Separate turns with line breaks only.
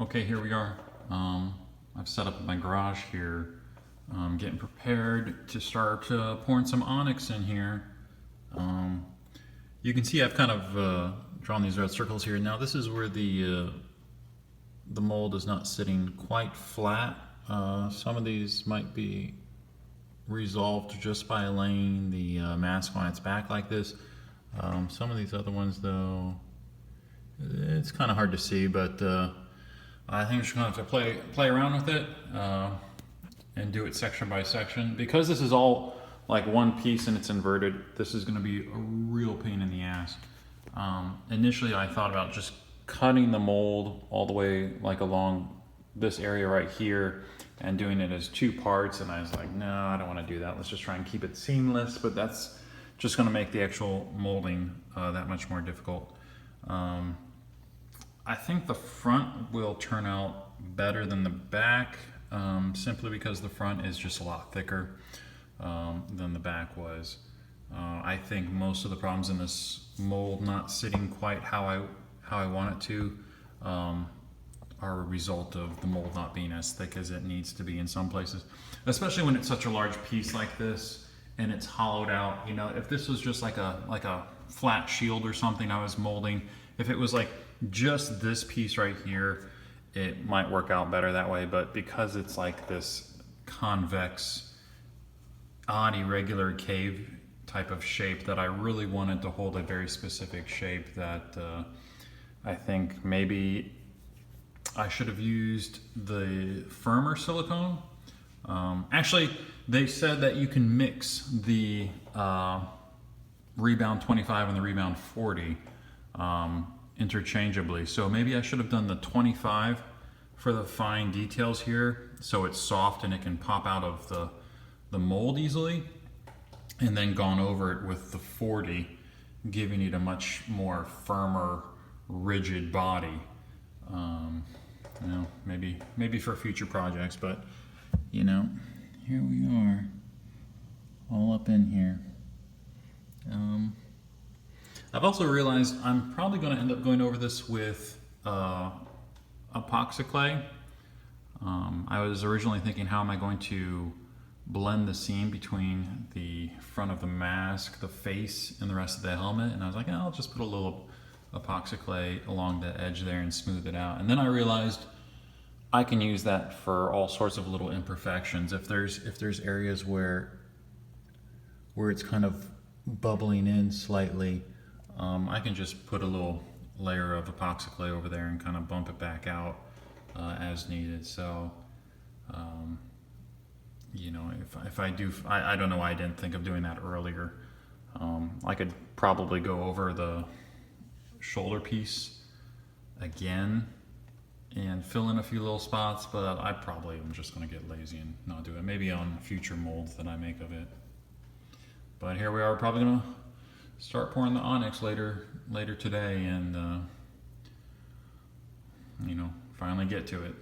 Okay, here we are. I've set up my garage here, getting prepared to start pouring some onyx in here. You can see I've kind of drawn these red circles here. Now this is where the mold is not sitting quite flat. Some of these might be resolved just by laying the mask on its back like this. Some of these other ones though, it's kind of hard to see, but I think I'm just going to have to play around with it and do it section by section. Because this is all like one piece and it's inverted, this is going to be a real pain in the ass. Initially I thought about just cutting the mold all the way like along this area right here and doing it as two parts, and I was like, no, I don't want to do that. Let's just try and keep it seamless, but that's just going to make the actual molding that much more difficult. I think the front will turn out better than the back, simply because the front is just a lot thicker than the back was. I think most of the problems in this mold not sitting quite how I want it to are a result of the mold not being as thick as it needs to be in some places, especially when it's such a large piece like this and it's hollowed out. You know, if this was just like a flat shield or something I was molding, if it was like just this piece right here, it might work out better that way. But because it's like this convex, odd, irregular cave type of shape, that I really wanted to hold a very specific shape, that I think maybe I should have used the firmer silicone. Actually, they said that you can mix the Rebound 25 and the Rebound 40 interchangeably. So maybe I should have done the 25 for the fine details here, so it's soft and it can pop out of the mold easily, and then gone over it with the 40, giving it a much more firmer, rigid body. You know, maybe for future projects, but you know, here we are, all up in here. I've also realized I'm probably going to end up going over this with epoxy clay. I was originally thinking, how am I going to blend the seam between the front of the mask, the face, and the rest of the helmet? And I was like, oh, I'll just put a little epoxy clay along the edge there and smooth it out. And then I realized I can use that for all sorts of little imperfections. If there's areas where it's kind of bubbling in slightly, I can just put a little layer of epoxy clay over there and kind of bump it back out as needed. So, you know, if I do, I don't know why I didn't think of doing that earlier. I could probably go over the shoulder piece again and fill in a few little spots, but I probably am just going to get lazy and not do it. Maybe on future molds that I make of it. But here we are, probably going to start pouring the onyx later today, and you know, finally get to it.